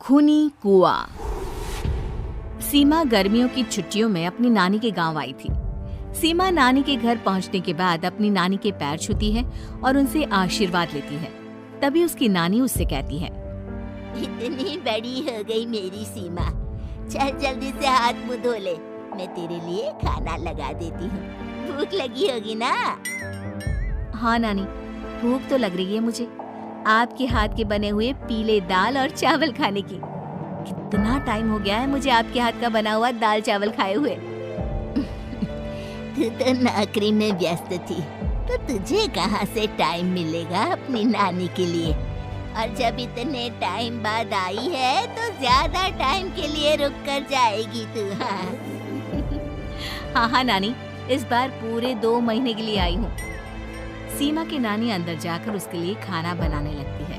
खूनी कुआं। सीमा गर्मियों की छुट्टियों में अपनी नानी के गांव आई थी। सीमा नानी के घर पहुंचने के बाद अपनी नानी के पैर छूती है और उनसे आशीर्वाद लेती है। तभी उसकी नानी उससे कहती है, इतनी बड़ी हो गई मेरी सीमा, चल जल्दी से हाथ मुंह धो ले, मैं तेरे लिए खाना लगा देती हूँ। भूख लगी होगी ना? हाँ नानी, भूख तो लग रही है मुझे, आपके हाथ के बने हुए पीले दाल और चावल खाने की। कितना टाइम हो गया है मुझे आपके हाथ का बना हुआ दाल चावल खाए हुए। तू तो नौकरी में व्यस्त थी, तो तुझे कहाँ से टाइम मिलेगा अपनी नानी के लिए? और जब इतने टाइम बाद आई है तो ज्यादा टाइम के लिए रुक कर जाएगी तू। हाँ नानी, इस बार पूरे 2 महीने के लिए आई हूँ। सीमा की नानी अंदर जाकर उसके लिए खाना बनाने लगती है।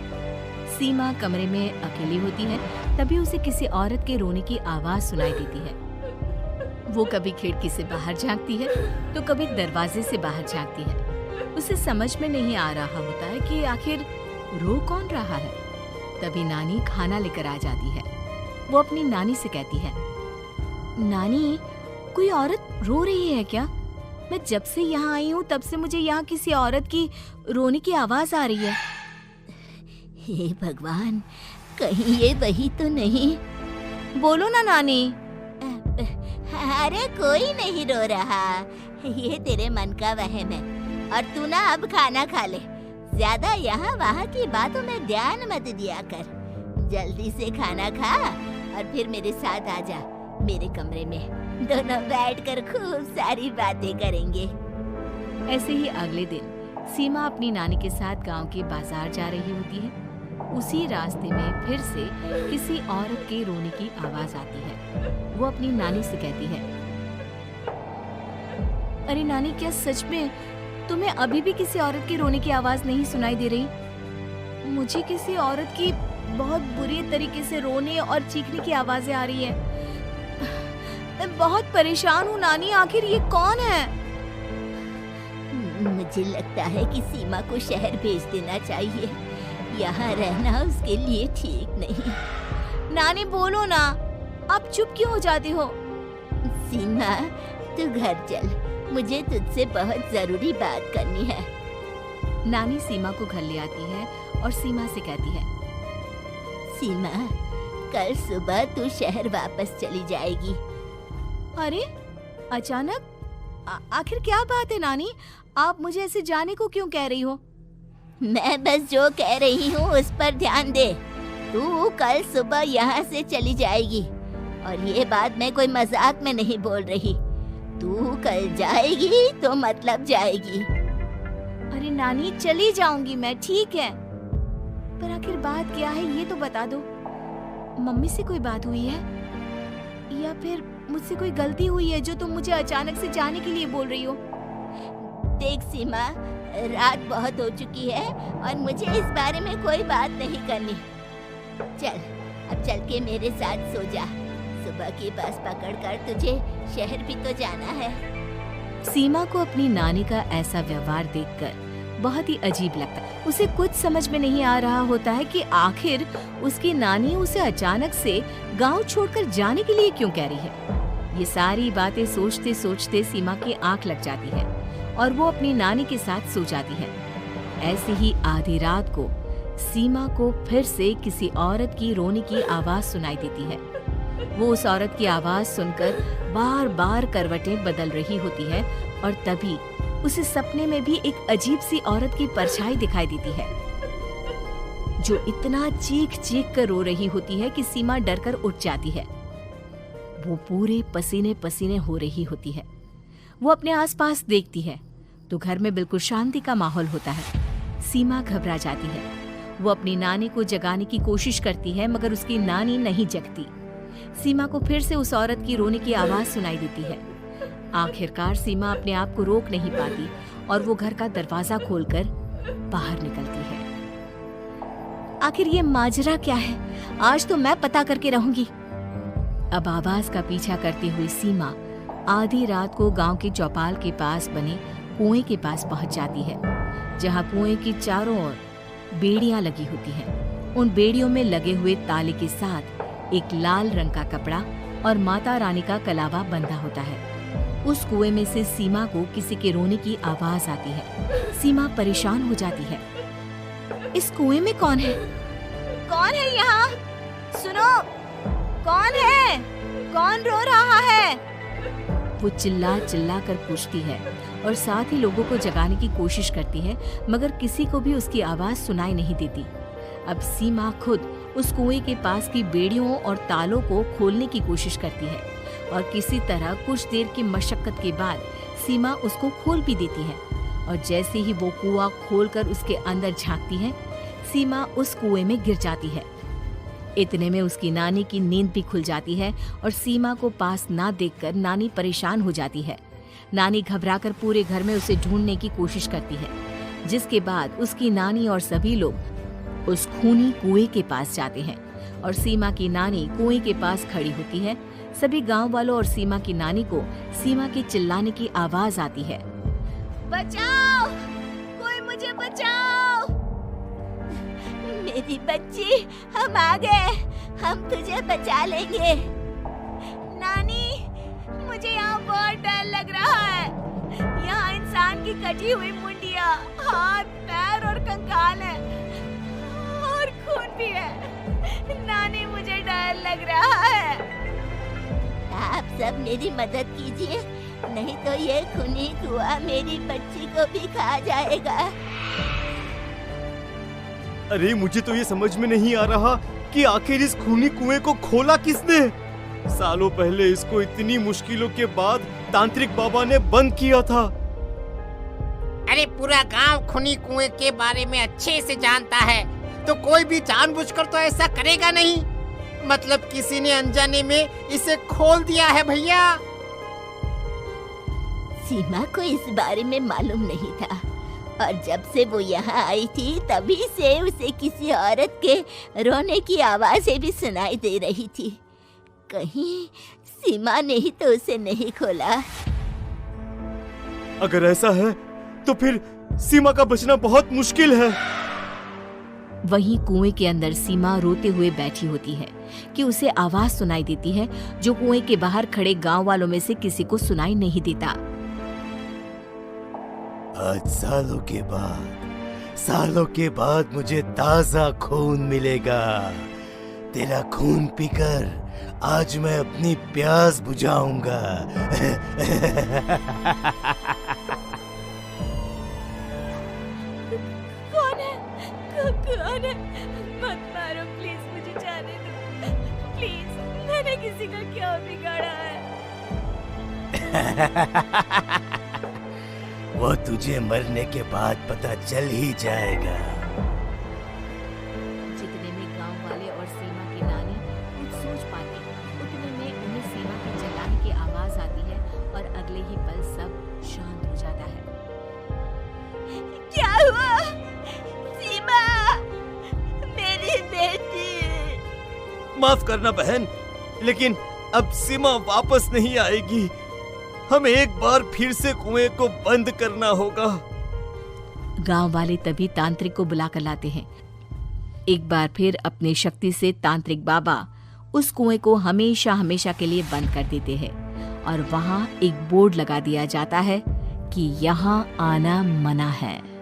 सीमा कमरे में अकेली होती है, तभी उसे किसी औरत के रोने की आवाज सुनाई देती है। वो कभी खिड़की से बाहर झांकती है तो कभी दरवाजे से बाहर झांकती है। उसे समझ में नहीं आ रहा होता है कि आखिर रो कौन रहा है। तभी नानी खाना लेकर आ जाती है। वो अपनी नानी से कहती है, नानी, कोई औरत रो रही है क्या? मैं जब से यहाँ आई हूँ तब से मुझे यहाँ किसी औरत की रोने की आवाज आ रही है। हे भगवान, कहीं ये वही तो नहीं? बोलो ना नानी। अरे कोई नहीं रो रहा, ये तेरे मन का वहम है। और तू ना अब खाना खा ले, ज्यादा यहाँ वहाँ की बातों में ध्यान मत दिया कर। जल्दी से खाना खा और फिर मेरे साथ आ जा मेरे कमरे में, दोनों बैठकर खूब सारी बातें करेंगे। ऐसे ही अगले दिन सीमा अपनी नानी के साथ गांव के बाजार जा रही होती है। उसी रास्ते में फिर से किसी औरत के रोने की आवाज आती है। वो अपनी नानी से कहती है, अरे नानी, क्या सच में तुम्हें अभी भी किसी औरत के रोने की आवाज नहीं सुनाई दे रही? मुझे किसी औरत की बहुत बुरी तरीके से रोने और चीखने की आवाजें आ रही है। मैं बहुत परेशान हूँ नानी, आखिर ये कौन है? मुझे लगता है कि सीमा को शहर भेज देना चाहिए, यहाँ रहना उसके लिए ठीक नहीं। नानी बोलो ना, आप चुप क्यों हो जाती हो? सीमा, तू घर चल, मुझे तुझसे बहुत जरूरी बात करनी है। नानी सीमा को घर ले आती है और सीमा से कहती है, सीमा, कल सुबह तू शहर वापस चली जाएगी। अरे अचानक? आखिर क्या बात है नानी, आप मुझे ऐसे जाने को क्यों कह रही हो? मैं बस जो कह रही हूँ उस पर ध्यान दे। तू कल सुबह यहाँ से चली जाएगी, और ये बात मैं कोई मजाक में नहीं बोल रही। तू कल जाएगी तो मतलब जाएगी। अरे नानी, चली जाऊंगी मैं, ठीक है, पर आखिर बात क्या है ये तो बता दो। मम्मी से कोई बात हुई है या फिर मुझसे कोई गलती हुई है जो तुम मुझे अचानक से जाने के लिए बोल रही हो? देख सीमा, रात बहुत हो चुकी है और मुझे इस बारे में कोई बात नहीं करनी। चल, अब चल के मेरे साथ सो जा। सुबह की बस पकड़कर तुझे शहर भी तो जाना है। सीमा को अपनी नानी का ऐसा व्यवहार देखकर बहुत ही अजीब लगता है। उसे कुछ समझ में नहीं आ रहा होता है कि आखिर उसकी नानी उसे अचानक से गांव छोड़कर जाने के लिए क्यों कह रही है। ये सारी बातें सोचते सोचते सीमा की आंख लग जाती है और वो अपनी नानी के साथ सो जाती है। ऐसे ही आधी रात को सीमा को फिर से किसी औरत की रोने की आवाज सुनाई देती है। वो उस औरत की आवाज सुनकर बार बार करवटें बदल रही होती है और तभी उसे सपने में भी एक अजीब सी औरत की परछाई दिखाई देती है, जो इतना चीख चीख कर रो रही होती है कि सीमा डरकर उठ जाती है। वो पूरे पसीने पसीने हो रही होती है। वो अपने आसपास देखती है तो घर में बिल्कुल शांति का माहौल होता है। सीमा घबरा जाती है। वो अपनी नानी को जगाने की कोशिश करती है, मगर उसकी नानी नहीं जगती। सीमा को फिर से उस औरत की रोने की आवाज सुनाई देती है। आखिरकार सीमा अपने आप को रोक नहीं पाती और वो घर का दरवाजा खोलकर बाहर निकलती है। आखिर ये माजरा क्या है? आज तो मैं पता करके रहूंगी। अब आवाज का पीछा करती हुई सीमा आधी रात को गांव के चौपाल के पास बने कुएं के पास पहुंच जाती है, जहां कुएं की चारों ओर बेड़ियां लगी होती हैं। उन बेड़ियों में लगे हुए ताले के साथ एक लाल रंग का कपड़ा और माता रानी का कलावा बंधा होता है। उस कुएं में से सीमा को किसी के रोने की आवाज आती है। सीमा परेशान हो जाती है। इस कुएं में कौन है? कौन है यहाँ? सुनो, कौन है? कौन रो रहा है? वो चिल्ला चिल्ला कर पूछती है और साथ ही लोगों को जगाने की कोशिश करती है, मगर किसी को भी उसकी आवाज सुनाई नहीं देती। अब सीमा खुद उस कुएं के पास की बेड़ियों और तालों को खोलने की कोशिश करती है और किसी तरह कुछ देर की मशक्कत के बाद सीमा उसको खोल भी देती है। और जैसे ही वो कुआं खोलकर उसके अंदर झांकती है, सीमा उस कुएं में गिर जाती है। इतने में उसकी नानी की नींद भी खुल जाती है और सीमा को पास ना देखकर नानी परेशान हो जाती है। नानी घबराकर पूरे घर में उसे ढूंढने की कोशिश करती है, जिसके बाद उसकी नानी और सभी लोग उस खूनी कुएं के पास जाते हैं और सीमा की नानी कुएं के पास खड़ी होती है। सभी गांव वालों और सीमा की नानी को सीमा के चिल्लाने की आवाज आती है। बचाओ, कोई मुझे बचाओ। मेरी बच्ची, हम आ गए, हम तुझे बचा लेंगे। नानी, मुझे यहाँ बहुत डर लग रहा है। यहाँ इंसान की कटी हुई मुंडिया, हाथ, पैर और कंकाल है और खून भी है। नानी, मुझे डर लग रहा है। आप सब मेरी मदद कीजिए, नहीं तो ये खूनी कुआं मेरी बच्ची को भी खा जाएगा। अरे मुझे तो ये समझ में नहीं आ रहा कि आखिर इस खूनी कुएं को खोला किसने। सालों पहले इसको इतनी मुश्किलों के बाद तांत्रिक बाबा ने बंद किया था। अरे पूरा गांव खूनी कुएं के बारे में अच्छे से जानता है, तो कोई भी जानबूझकर तो ऐसा करेगा नहीं। मतलब किसी ने अनजाने में इसे खोल दिया है भैया। सीमा को इस बारे में मालूम नहीं था और जब से वो यहाँ आई थी तभी से उसे किसी औरत के रोने की आवाजें भी सुनाई दे रही थी। कहीं सीमा ने ही तो उसे नहीं खोला। अगर ऐसा है तो फिर सीमा का बचना बहुत मुश्किल है। वहीं कुएं के अंदर सीमा रोते हुए बैठी होती है कि उसे आवाज सुनाई देती है जो कुएं के बाहर खड़े गांव वालों में से किसी को सुनाई नहीं देता। आज सालों के बाद मुझे ताजा खून मिलेगा। तेरा खून पीकर आज मैं अपनी प्यास बुझाऊंगा। कौन है? मत मारो प्लीज, मुझे जाने दो प्लीज। मैंने किसी का क्या बिगाड़ा है? वो तुझे मरने के बाद पता चल ही जाएगा। जितने में गांव वाले और सीमा की नानी कुछ सोच पाते, उतने में उन्हें सीमा के चिल्लाने की आवाज आती है और अगले ही पल सब शांत हो जाता है। क्या हुआ? सीमा, मेरी बेटी। माफ करना बहन, लेकिन अब सीमा वापस नहीं आएगी। हमें एक बार फिर से कुएं को बंद करना होगा। गांव वाले तभी तांत्रिक को बुला कर लाते हैं। एक बार फिर अपनी शक्ति से तांत्रिक बाबा उस कुएं को हमेशा हमेशा के लिए बंद कर देते हैं और वहां एक बोर्ड लगा दिया जाता है कि यहाँ आना मना है।